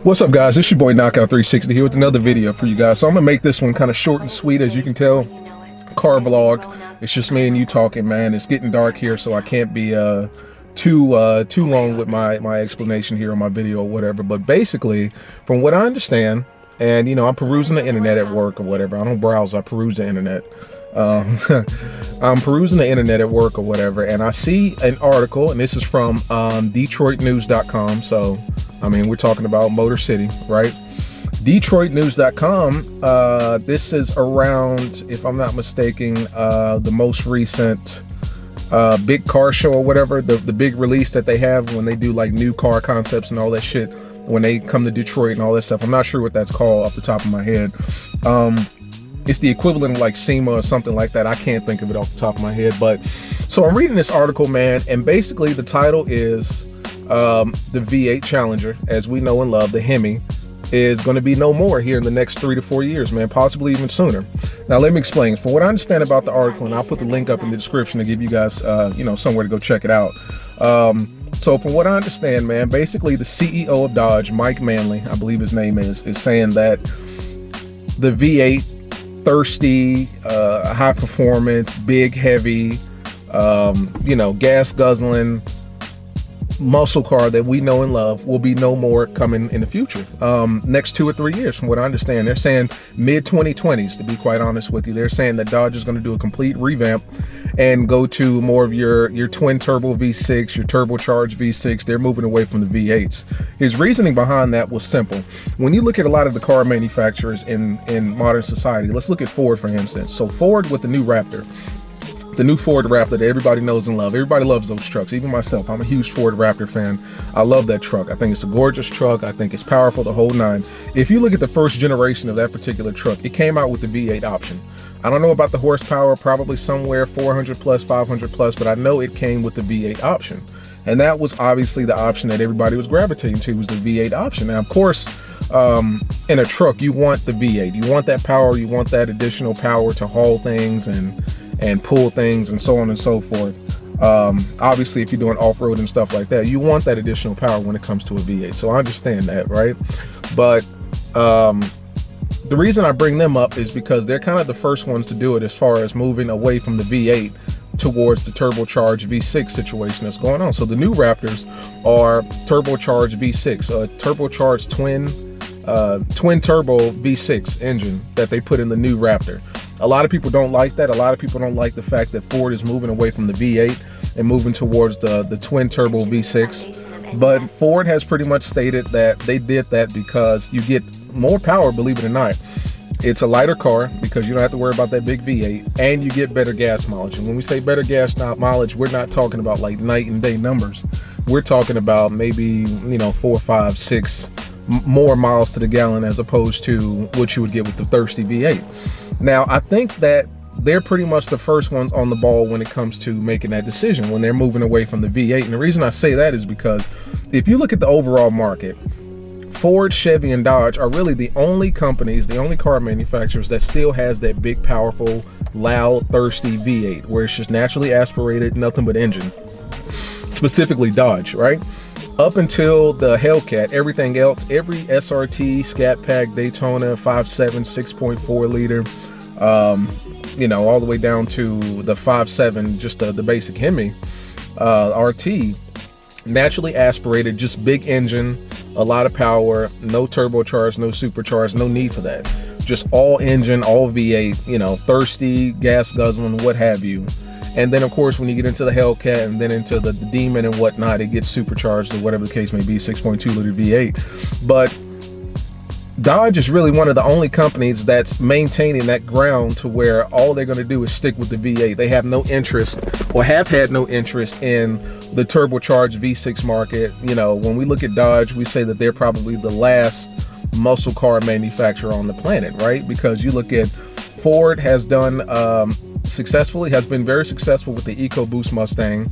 What's up, guys? It's your boy Knockout 360 here with another video for you guys. So I'm gonna make this one kind of short and sweet, as you can tell. Car vlog. It's just me and you talking, man. It's getting dark here, so I can't be too long with my explanation here on my video or whatever. But basically, from what I understand, and you know, I'm perusing the internet at work or whatever. I don't browse, I peruse the internet. I'm perusing the internet at work or whatever, and I see an article, and this is from DetroitNews.com. So I mean, we're talking about Motor City, right? DetroitNews.com. This is around, if I'm not mistaken, the most recent big car show or whatever, the big release that they have when they do like new car concepts and all that shit, when they come to Detroit and all that stuff. I'm not sure what that's called off the top of my head. It's the equivalent of like SEMA or something like that. I can't think of it off the top of my head. But so I'm reading this article, man, and basically the title is the V8 Challenger, as we know and love, the HEMI, is going to be no more here in the next 3 to 4 years, man, possibly even sooner. Now, let me explain. From what I understand about the article, and I'll put the link up in the description to give you guys, you know, somewhere to go check it out. So from what I understand, man, basically the CEO of Dodge, Mike Manley, I believe his name is saying that the V8, thirsty, high performance, big, heavy, you know, gas guzzling muscle car that we know and love will be no more coming in the future. Next 2 or 3 years, from what I understand. They're saying mid 2020s, to be quite honest with you. They're saying that Dodge is going to do a complete revamp and go to more of your twin turbo V6, your turbocharged V6. They're moving away from the V8s. His reasoning behind that was simple. When you look at a lot of the car manufacturers in modern society, let's look at Ford, for instance. So Ford with the new Raptor, the new Ford Raptor that everybody knows and love. Everybody loves those trucks, even myself. I'm a huge Ford Raptor fan. I love that truck. I think it's a gorgeous truck. I think it's powerful, the whole nine. If you look at the first generation of that particular truck, it came out with the V8 option. I don't know about the horsepower, probably somewhere 400 plus, 500 plus, but I know it came with the V8 option. And that was obviously the option that everybody was gravitating to, was the V8 option. Now, of course, in a truck, you want the V8. You want that power. You want that additional power to haul things and pull things and so on and so forth. Obviously, if you're doing off-road and stuff like that, you want that additional power when it comes to a V8. So I understand that, right? But the reason I bring them up is because they're kind of the first ones to do it as far as moving away from the V8 towards the turbocharged V6 situation that's going on. So the new Raptors are turbocharged V6, a turbocharged twin turbo V6 engine that they put in the new Raptor. A lot of people don't like that. A lot of people don't like the fact that Ford is moving away from the V8 and moving towards the twin turbo V6. But Ford has pretty much stated that they did that because you get more power, believe it or not. It's a lighter car because you don't have to worry about that big V8, and you get better gas mileage. And when we say better gas mileage, we're not talking about like night and day numbers. We're talking about maybe, you know, 4, 5, 6 more miles to the gallon as opposed to what you would get with the thirsty V8. Now, I think that they're pretty much the first ones on the ball when it comes to making that decision when they're moving away from the V8. And the reason I say that is because if you look at the overall market, Ford, Chevy, and Dodge are really the only companies, the only car manufacturers that still has that big, powerful, loud, thirsty V8, where it's just naturally aspirated, nothing but engine. Specifically Dodge, right? Up until the Hellcat, everything else, every SRT, Scat Pack, Daytona, 5.7, 6.4 liter, you know, all the way down to the 5.7, just the basic HEMI RT, naturally aspirated, just big engine, a lot of power, no turbocharged, no supercharged, no need for that. Just all engine, all V8, you know, thirsty, gas guzzling, what have you. And then, of course, when you get into the Hellcat and then into the Demon and whatnot, it gets supercharged or whatever the case may be, 6.2 liter V8. But Dodge is really one of the only companies that's maintaining that ground to where all they're going to do is stick with the V8. They have no interest, or have had no interest, in the turbocharged V6 market. You know, when we look at Dodge, we say that they're probably the last muscle car manufacturer on the planet, right? Because you look at Ford has done successfully, has been very successful with the EcoBoost Mustang.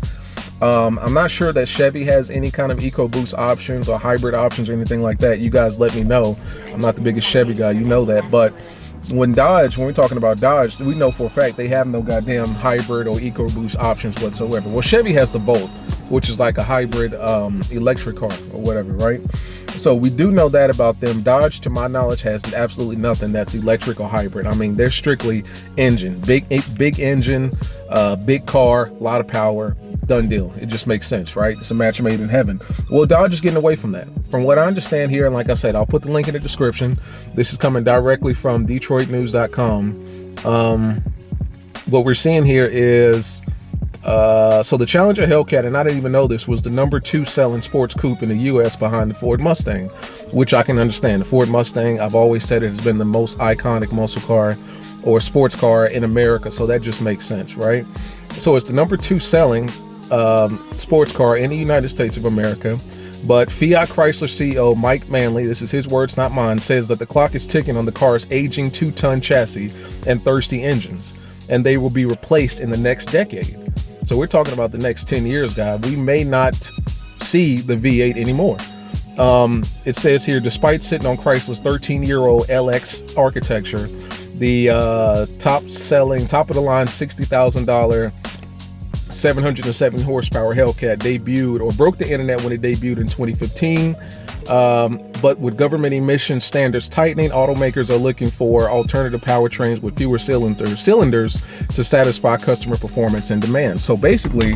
I'm not sure that Chevy has any kind of EcoBoost options or hybrid options or anything like that. You guys let me know. I'm not the biggest Chevy guy, you know that. But when we're talking about Dodge, we know for a fact they have no goddamn hybrid or EcoBoost options whatsoever. Well, Chevy has the Bolt, which is like a hybrid electric car or whatever, right? So we do know that about them. Dodge, to my knowledge, has absolutely nothing that's electric or hybrid. I mean, they're strictly engine, big engine, big car, a lot of power, done deal. It just makes sense, right? It's a match made in heaven. Well, Dodge is getting away from that. From what I understand here, and like I said, I'll put the link in the description. This is coming directly from DetroitNews.com. What we're seeing here is, so the Challenger Hellcat, and I didn't even know this, was the #2 selling sports coupe in the US behind the Ford Mustang, which I can understand. The Ford Mustang, I've always said it has been the most iconic muscle car or sports car in America, so that just makes sense, right? So it's the #2 selling sports car in the United States of America. But Fiat Chrysler CEO Mike Manley, this is his words, not mine, says that the clock is ticking on the car's aging 2-ton chassis and thirsty engines, and they will be replaced in the next decade. So we're talking about the next 10 years, guys. We may not see the V8 anymore. It says here, despite sitting on Chrysler's 13-year-old LX architecture, the top of the line $60,000 707 horsepower Hellcat debuted or broke the internet when it debuted in 2015. But with government emission standards tightening, automakers are looking for alternative powertrains with fewer cylinders to satisfy customer performance and demand. So basically,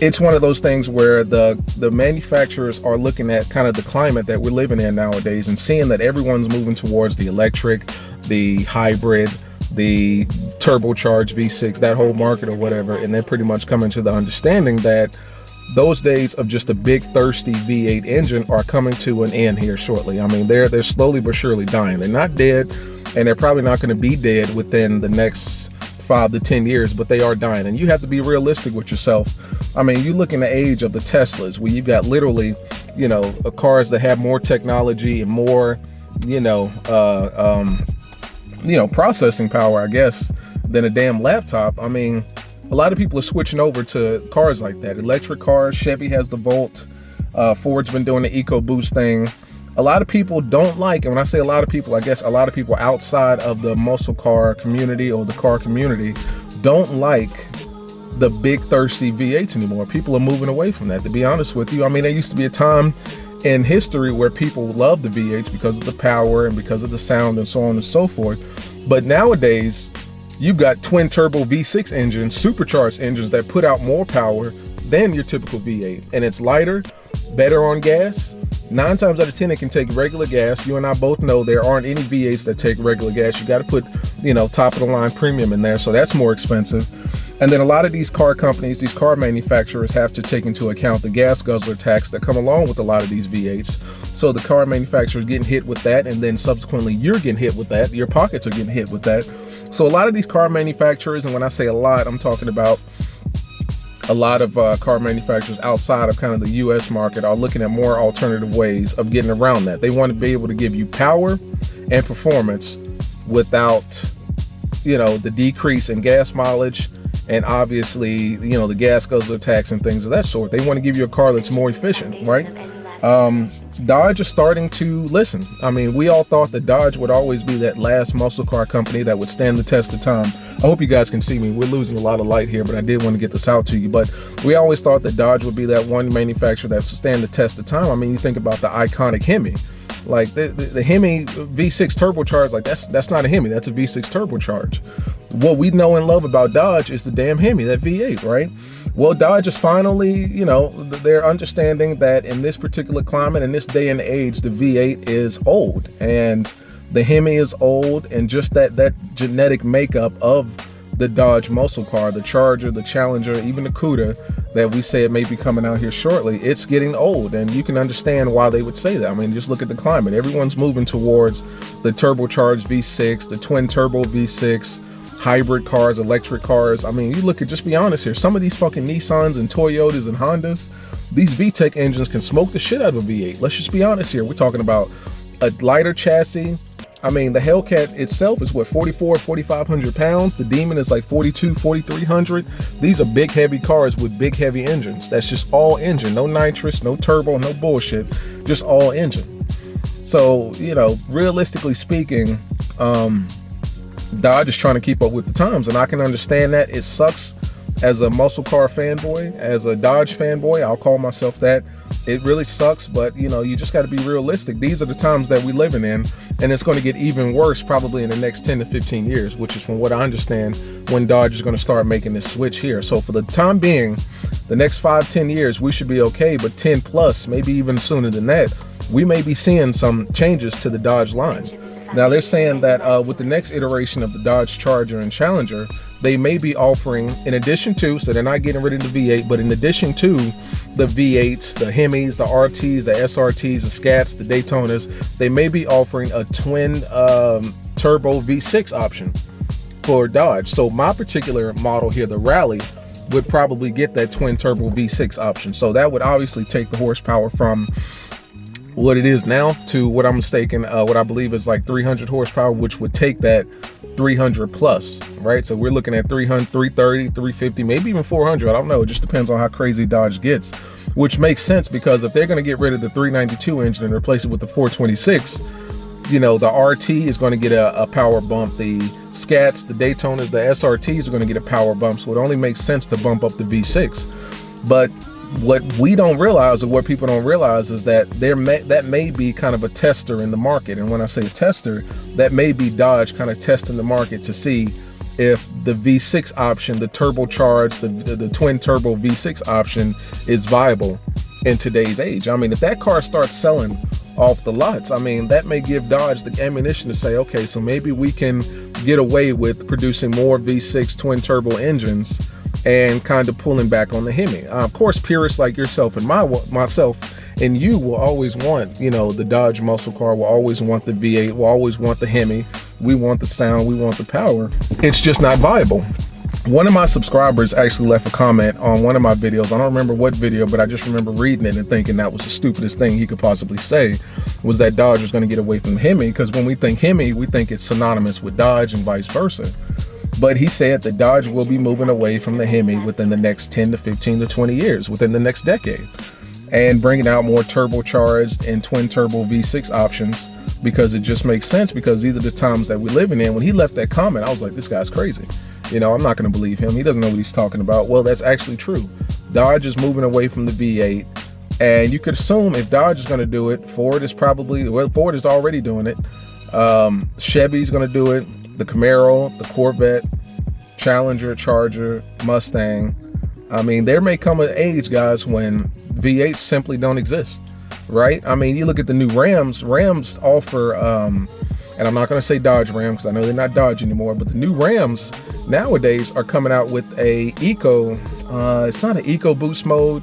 it's one of those things where the manufacturers are looking at kind of the climate that we're living in nowadays and seeing that everyone's moving towards the electric, the hybrid, the turbocharged V6, that whole market or whatever, and they're pretty much coming to the understanding that those days of just a big thirsty V8 engine are coming to an end here shortly. I mean, they're slowly but surely dying. They're not dead, and they're probably not going to be dead within the next 5 to 10 years, but they are dying. And you have to be realistic with yourself. I mean, you look in the age of the Teslas, where you've got literally, cars that have more technology and more, processing power, I guess, than a damn laptop. I mean, a lot of people are switching over to cars like that. Electric cars. Chevy has the Volt. Ford's been doing the EcoBoost thing. A lot of people don't like, and when I say a lot of people, I guess a lot of people outside of the muscle car community or the car community don't like the big thirsty V8s anymore. People are moving away from that, to be honest with you. I mean, there used to be a time in history where people loved the V8s because of the power and because of the sound and so on and so forth. But nowadays, you've got twin turbo V6 engines, supercharged engines that put out more power than your typical V8. And it's lighter, better on gas. 9 times out of 10, it can take regular gas. You and I both know there aren't any V8s that take regular gas. You got to put, top of the line premium in there. So that's more expensive. And then a lot of these car companies, these car manufacturers have to take into account the gas guzzler tax that come along with a lot of these V8s. So the car manufacturers getting hit with that, and then subsequently you're getting hit with that. Your pockets are getting hit with that. So a lot of these car manufacturers, and when I say a lot, I'm talking about a lot of car manufacturers outside of kind of the US market, are looking at more alternative ways of getting around that. They want to be able to give you power and performance without, the decrease in gas mileage, and obviously, the gas guzzler tax and things of that sort. They want to give you a car that's more efficient, right? Dodge is starting to listen. I mean, we all thought that Dodge would always be that last muscle car company that would stand the test of time. I hope you guys can see me. We're losing a lot of light here, but I did want to get this out to you. But we always thought that Dodge would be that one manufacturer that would stand the test of time. I mean, you think about the iconic HEMI. Like the HEMI V6 turbocharged, like that's not a HEMI, that's a V6 turbocharged. What we know and love about Dodge is the damn HEMI, that V8, right? Well, Dodge is finally, they're understanding that in this particular climate, in this day and age, the V8 is old and the HEMI is old, and just that genetic makeup of the Dodge muscle car, the Charger, the Challenger, even the Cuda that we say it may be coming out here shortly, it's getting old, and you can understand why they would say that. I mean, just look at the climate. Everyone's moving towards the turbocharged V6, the twin turbo V6, hybrid cars, electric cars. I mean, you look at, just be honest here, some of these fucking Nissans and Toyotas and Hondas, these VTEC engines can smoke the shit out of a V8. Let's just be honest here. We're talking about a lighter chassis. I mean, the Hellcat itself is what, 4,500 pounds. The Demon is like 4,300. These are big, heavy cars with big, heavy engines. That's just all engine, no nitrous, no turbo, no bullshit, just all engine. So, realistically speaking, Dodge is trying to keep up with the times, and I can understand that. It sucks as a muscle car fanboy, as a Dodge fanboy, I'll call myself that. It really sucks, but you know, you just got to be realistic. These are the times that we're living in, and it's going to get even worse probably in the next 10 to 15 years, which is from what I understand when Dodge is going to start making this switch here. So for the time being, the next 5-10 years, we should be okay, but 10 plus, maybe even sooner than that, we may be seeing some changes to the Dodge line. Now they're saying that with the next iteration of the Dodge Charger and Challenger, they may be offering, in addition to, so they're not getting rid of the V8, but in addition to the V8s, the Hemis, the RTs, the SRTs, the Scats, the Daytonas, they may be offering a twin turbo V6 option for Dodge. So my particular model here, the Rally, would probably get that twin turbo V6 option. So that would obviously take the horsepower from what it is now to what I'm mistaken, what I believe is like 300 horsepower, which would take that 300 plus, right? So we're looking at 300, 330, 350, maybe even 400. I don't know. It just depends on how crazy Dodge gets, which makes sense because if they're going to get rid of the 392 engine and replace it with the 426, you know, the RT is going to get a power bump. The Scats, the Daytonas, the SRTs are going to get a power bump. So it only makes sense to bump up the V6. But what we don't realize, or what people don't realize, is that that may be kind of a tester in the market. And when I say tester, that may be Dodge kind of testing the market to see if the V6 option, the turbocharged, the twin turbo V6 option is viable in today's age. I mean, if that car starts selling off the lots, I mean, that may give Dodge the ammunition to say, okay, so maybe we can get away with producing more V6 twin turbo engines and kind of pulling back on the Hemi. Of course, purists like yourself and myself and you will always want, you know, the Dodge muscle car, will always want the V8, will always want the Hemi. We want the sound, we want the power. It's just not viable. One of my subscribers actually left a comment on one of my videos. I don't remember what video, but I just remember reading it and thinking that was the stupidest thing he could possibly say, was that Dodge was going to get away from Hemi, because when we think Hemi, we think it's synonymous with Dodge and vice versa. But he said that Dodge will be moving away from the Hemi within the next 10 to 15 to 20 years, within the next decade, and bringing out more turbocharged and twin turbo V6 options, because it just makes sense, because these are the times that we're living in. When he left that comment, I was like, this guy's crazy. You know, I'm not going to believe him. He doesn't know what he's talking about. Well, that's actually true. Dodge is moving away from the V8. And you could assume if Dodge is going to do it, Ford is probably, well, Ford is already doing it. Chevy's going to do it. The Camaro, the Corvette, Challenger, Charger, Mustang. I mean, there may come an age, guys, when V8s simply don't exist, right? I mean, you look at the new Rams. Rams offer, and I'm not going to say Dodge Ram because I know they're not Dodge anymore, but the new Rams nowadays are coming out with a eco, it's not an eco boost mode.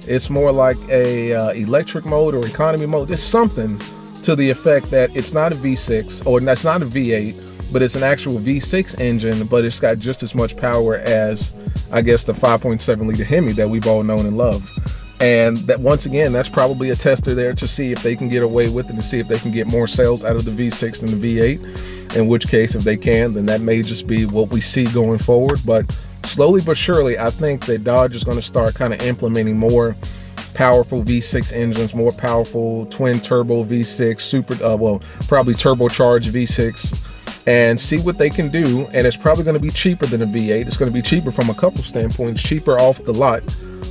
It's more like a electric mode or economy mode. It's something to the effect that it's not a V6, or that's not a V8, but it's an actual V6 engine, but it's got just as much power as, I guess, the 5.7 liter Hemi that we've all known and loved. And that, once again, that's probably a tester there to see if they can get away with it, and see if they can get more sales out of the V6 than the V8, in which case, if they can, then that may just be what we see going forward. But slowly but surely, I think that Dodge is going to start kind of implementing more powerful V6 engines, more powerful twin turbo V6, well, probably turbocharged V6, and see what they can do. And it's probably going to be cheaper than a V8. It's going to be cheaper from a couple standpoints, cheaper off the lot,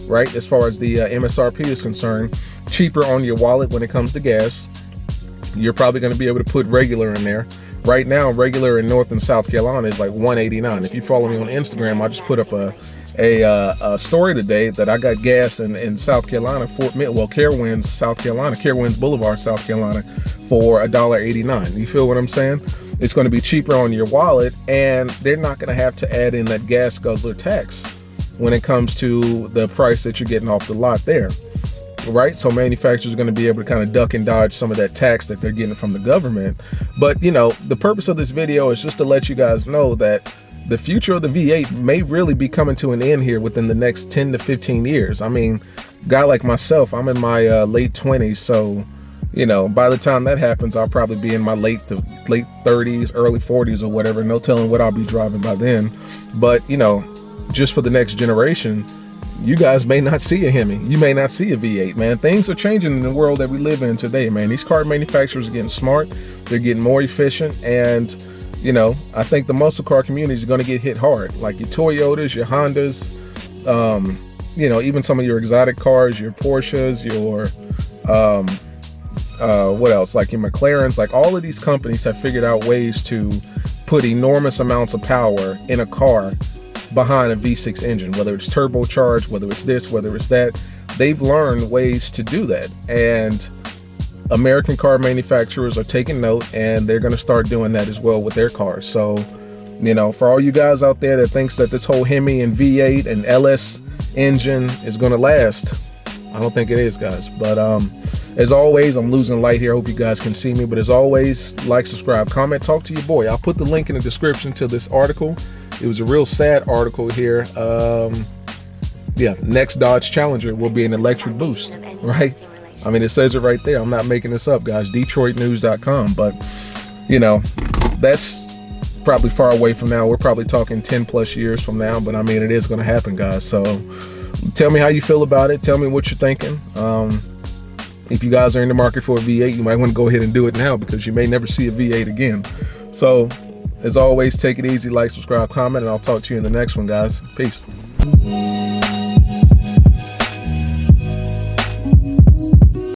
right? As far as the MSRP is concerned, cheaper on your wallet when it comes to gas. You're probably going to be able to put regular in there. Right now, regular in North and South Carolina is like $1.89. If you follow me on Instagram, I just put up a story today that I got gas in South Carolina, Carowinds, South Carolina, Carowinds Boulevard, South Carolina, for $1.89. You feel what I'm saying? It's going to be cheaper on your wallet, and they're not going to have to add in that gas guzzler tax when it comes to the price that you're getting off the lot there, right? So manufacturers are going to be able to kind of duck and dodge some of that tax that they're getting from the government. But, you know, the purpose of this video is just to let you guys know that the future of the V8 may really be coming to an end here within the next 10 to 15 years. I mean, a guy like myself, I'm in my late 20s, so, you know, by the time that happens, I'll probably be in my late 30s, early 40s or whatever. No telling what I'll be driving by then. But, you know, just for the next generation, you guys may not see a Hemi. You may not see a V8, man. Things are changing in the world that we live in today, man. These car manufacturers are getting smart. They're getting more efficient. And, you know, I think the muscle car community is going to get hit hard. Like your Toyotas, your Hondas, you know, even some of your exotic cars, your Porsches, your what else, like your McLarens, like all of these companies have figured out ways to put enormous amounts of power in a car behind a V6 engine, whether it's turbocharged, whether it's this, whether it's that. They've learned ways to do that, and American car manufacturers are taking note, and they're going to start doing that as well with their cars. So, you know, for all you guys out there that thinks that this whole Hemi and V8 and LS engine is going to last, I don't think it is, guys. But as always, I'm losing light here. I hope you guys can see me. But as always, like, subscribe, comment, talk to your boy. I'll put the link in the description to this article. It was a real sad article here. Yeah, next Dodge Challenger will be an electric boost, right? I mean, it says it right there. I'm not making this up, guys. DetroitNews.com. But, you know, that's probably far away from now. We're probably talking 10 plus years from now. But, I mean, it is going to happen, guys. So tell me how you feel about it. Tell me what you're thinking. If you guys are in the market for a V8, you might want to go ahead and do it now, because you may never see a V8 again. So, as always, take it easy, like, subscribe, comment, and I'll talk to you in the next one, guys. Peace.